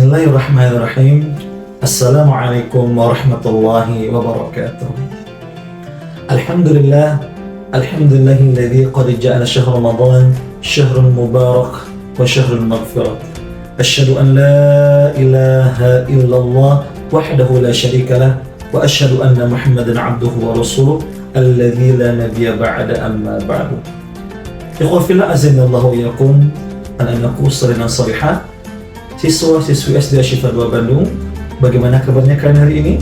Bismillahirrahmanirrahim. Assalamualaikum warahmatullahi wabarakatuh. Alhamdulillah, alhamdulillahilladzi qad ja'ala syahr Ramadan syahrun mubarak wa syahrul maghfirah. Asyhadu an la ilaha illallah wahdahu la syarika lah wa asyhadu anna Muhammadan abduhu wa rasuluh alladzi la nabiyya ba'da amma ba'du. Ikhwah fillah azanallahu wa iyyakum, anak-anakku salihah salihah, siswa-siswi SD Ashifa 2 Bandung, bagaimana kabarnya kalian hari ini?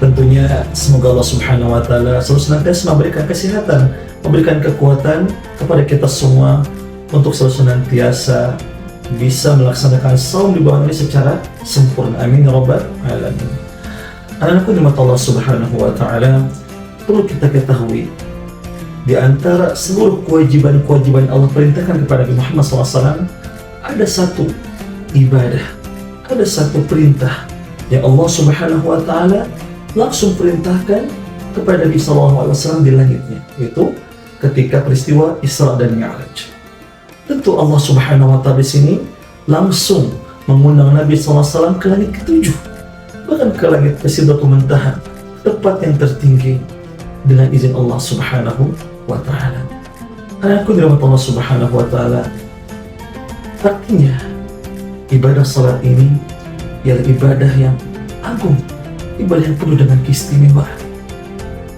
Tentunya semoga Allah Subhanahu wa taala selalu senantiasa memberikan kesehatan, memberikan kekuatan kepada kita semua untuk selalu senantiasa bisa melaksanakan saum di bulan ini secara sempurna. Amin ya rabbal alamin. Anak-anakku di mata Allah Subhanahu wa taala, perlu kita ketahui di antara seluruh kewajiban-kewajiban Allah perintahkan kepada Nabi Muhammad SAW, ada satu ibadah, ada satu perintah yang Allah Subhanahu wa taala langsung perintahkan kepada Nabi SAW di langitnya, yaitu ketika peristiwa Isra dan Mi'raj. Tentu Allah Subhanahu wa taala di sini langsung mengundang Nabi SAW ke langit ke-7, bahkan ke langit Sidratul Muntaha, tempat yang tertinggi, dengan izin Allah Subhanahu wa taala. Anakku dirahmati Allah Subhanahu wa taala, artinya ibadah salat ini ialah ibadah yang agung, ibadah yang penuh dengan keistimewaan.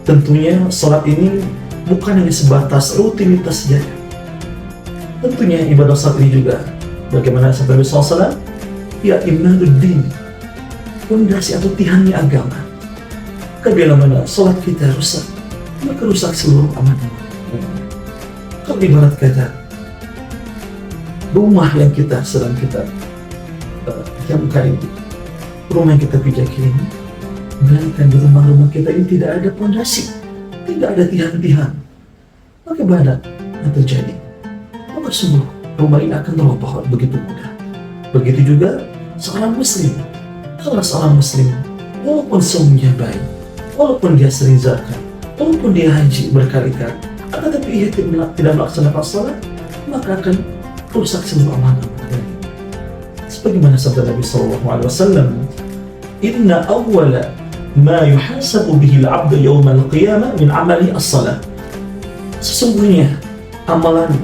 Tentunya salat ini bukan hanya sebatas rutinitas saja. Tentunya ibadah salat ini juga, bagaimana sabda Nabi SAW, ya imaduddin, fondasi atau tihannya agama. Bila mana salat kita rusak, maka rusak seluruh amanah. Kalau ibarat kata rumah yang kita sedang kita diamkan ini, rumah yang kita pijaki ini, bayangkan di rumah-rumah kita ini tidak ada pondasi, tidak ada tihan-tihan, maka badan yang terjadi, maka semua rumah ini akan terlopah begitu mudah. Begitu juga seorang muslim, kalau seorang muslim walaupun semuanya baik, walaupun dia sering zakat, walaupun dia haji berkali-kali, akan tetapi ia tidak melaksanakan salat, maka akan rusak seluruh amanah. Sebagaimana sabda Nabi SAW, inna awwala ma yuhasabu bihi al-'abdu yawma al-qiyamah min 'amali as-salat. Sesungguhnya amalan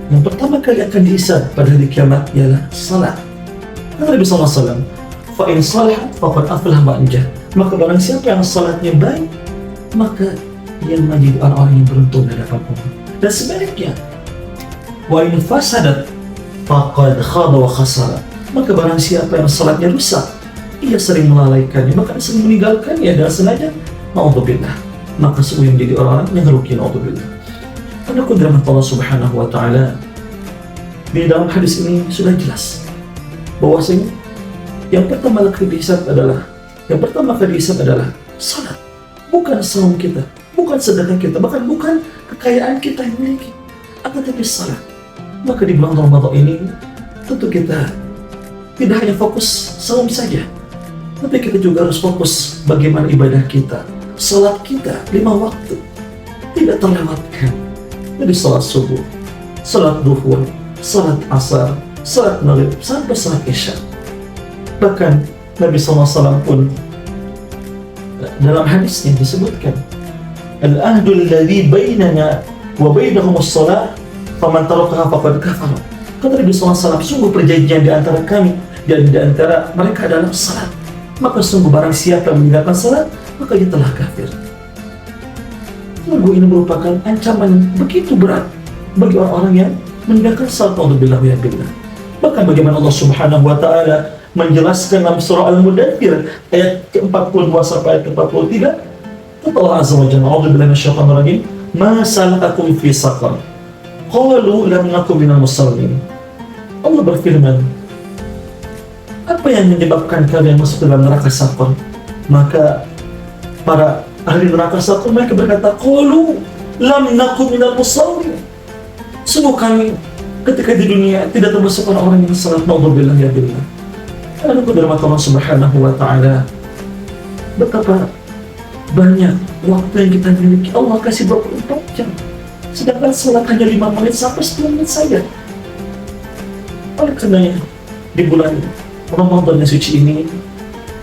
yang pertama kali akan dihisab pada hari kiamat ialah salat. Kata Nabi SAW, fa in salahat faqad aflaha wa anjah. Maka barang siapa yang salatnya baik, maka ia menjadi orang-orang yang beruntung di hadapan Allah. Dan sebaliknya, wa in fasadat faqad khaba wa khasara. Maka barang siapa yang salatnya rusak, ia sering melalaikannya, maka sering meninggalkannya dan sengaja, na'udzubillah, maka sungguh menjadi orang-orang yang rugi, na'udzubillah. Karena kudrah Allah Subhanahu wa taala di dalam hadis ini sudah jelas bahwasanya yang pertama kali dihisab adalah salat, bukan saum kita, bukan sedekah kita, bahkan bukan kekayaan kita yang miliki, akan tetapi salat. Maka di bulan Ramadan ini tentu kita tidak hanya fokus saum saja, tapi kita juga harus fokus bagaimana ibadah kita, salat kita 5 waktu tidak terlewatkan. Dari salat subuh, salat duhur, salat asar, salat maghrib, sampai salat isya. Bahkan Nabi SAW pun dalam hadisnya disebutkan, al-ahdul ladzi bainana wa bainahum as-salah faman tarakaha faqad kafara. Kata Nabi SAW, sungguh perjanjian di antara kami dan di antara mereka adalah salat. Maka sungguh barang siapa yang meninggalkan salat, maka dia telah kafir. Sungguh ini merupakan ancaman yang begitu berat bagi orang-orang yang meninggalkan salat. Alhamdulillah ya billah. Bahkan bagaimana Allah Subhanahu wa taala menjelaskan dalam surah Al-Mudaththir ayat ke-42 sampai ayat ke-43, kata Allah Azza wa Jalla, a'udzubillahi minasyaitonir rajim, ma salakakum fi saqar qalu lam nakum minal musallin. Allah berfirman, apa yang menyebabkan kalian masuk ke dalam neraka Saqar? Maka para ahli neraka Saqar mereka berkata, qalu lam nakum minal musallin. Sungguh kami ketika di dunia tidak termasuk orang-orang yang salat. Na'udzubillah ya billah. Karena dari Allah Subhanahu wa taala, betapa banyak waktu yang kita miliki. Allah kasih 24 jam, sedangkan salat hanya 5 menit sampai 10 menit saja. Oleh karenanya di bulan Ramadan yang suci ini,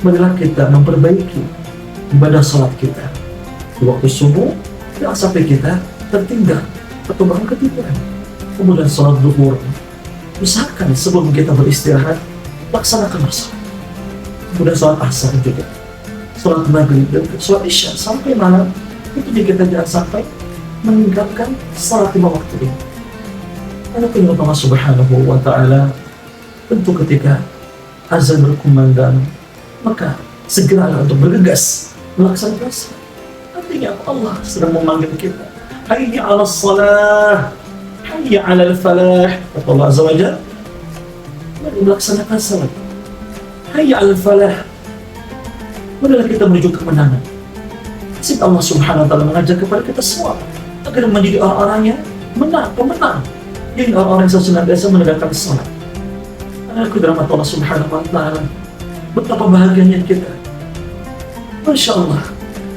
marilah kita memperbaiki ibadah salat kita. Di waktu subuh, jangan sampai kita tertinggal atau bahkan ketiduran. Kemudian salat zuhur, usahakan sebelum kita beristirahat, laksanakan salat. Kemudian salat asar juga, salat maghrib dan salat isya sampai malam. Itu juga kita jangan sampai meninggalkan salat 5 waktu ini. Karena penurut Allah Subhanahu wa Ta'ala, tentu ketika azan berkumandang, maka segeralah untuk bergegas melaksanakan salat. Artinya Allah sedang memanggil kita, hayya 'alas shalah, hayya 'alal falah. Kata Allah Azza wa Jalla, mari melaksanakan salat. Hayya 'alal falah, marilah kita menuju kemenangan. Sehingga Allah Subhanahu wa Ta'ala mengajak kepada kita semua agar menjadi orang-orang yang pemenang. Jadi orang-orang yang senantiasa menegakkan salat. Karena rahmat Allah Subhanahu wa Ta'ala, betapa bahagianya kita. Masya Allah,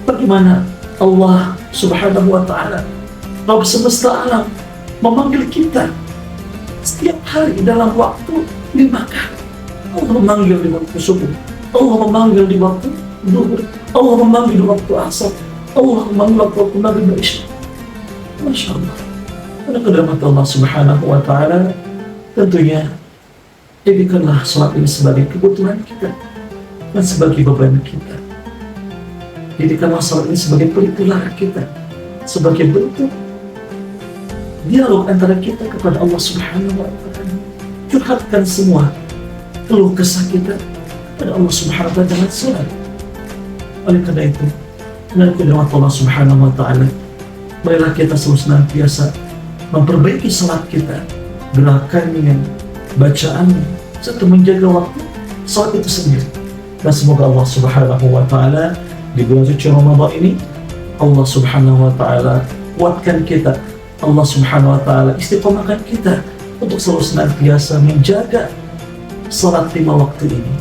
bagaimana Allah Subhanahu wa Ta'ala, Rabb semesta alam, memanggil kita setiap hari dalam waktu 5 kali. Allah memanggil di waktu subuh, Allah memanggil di waktu zuhur, Allah memanggil di waktu asar, Allah memanggil di waktu maghrib dan isya. Masya Allah. Karena rahmat Allah Subhanahu wa Ta'ala, tentunya jadikanlah salat ini sebagai kebutuhan kita dan sebagai beban kita. Jadikanlah salat ini sebagai pelitulah kita, sebagai bentuk dialog antara kita kepada Allah Subhanahu wa Ta'ala. Curhatkan semua keluh kesah kita kepada Allah Subhanahu wa Ta'ala dengan salat. Oleh karena itu, dengan rahmat Allah Subhanahu wa Ta'ala, marilah kita selalu senantiasa memperbaiki salat kita, gerakannya, bacaannya, serta menjaga waktu salat itu sendiri. Dan semoga Allah Subhanahu wa Ta'ala di bulan suci Ramadan ini, Allah Subhanahu wa Ta'ala kuatkan kita, Allah Subhanahu wa Ta'ala istiqomahkan kita untuk selalu senantiasa menjaga salat 5 waktu ini.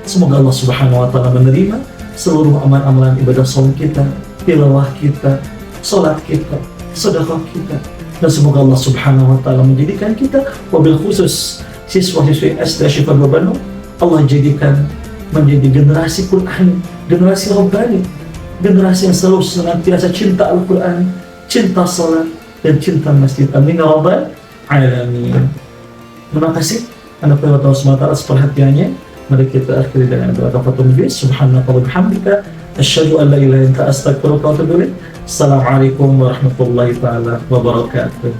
Semoga Allah Subhanahu wa Ta'ala menerima seluruh amal-amalan ibadah saum kita, tilawah kita, salat kita, sedekah kita. Dan semoga Allah Subhanahu wa Ta'ala menjadikan kita, wabil khusus siswa-siswi SD Syifa Bandung, Allah jadikan menjadi generasi Quran, generasi Rabbani, generasi yang selalu senantiasa cinta Al-Quran, cinta salat, dan cinta masjid. Amin ya rabbal alamin. Terima kasih anak Allah SWT atas perhatiannya. Mari kita akhiri dengan doa kafatul majlis. Subhanallah wa bihamdika, asyhadu an la ilaha illa anta, astaghfiruka wa atubu ilaik. Assalamualaikum warahmatullahi taala wabarakatuh.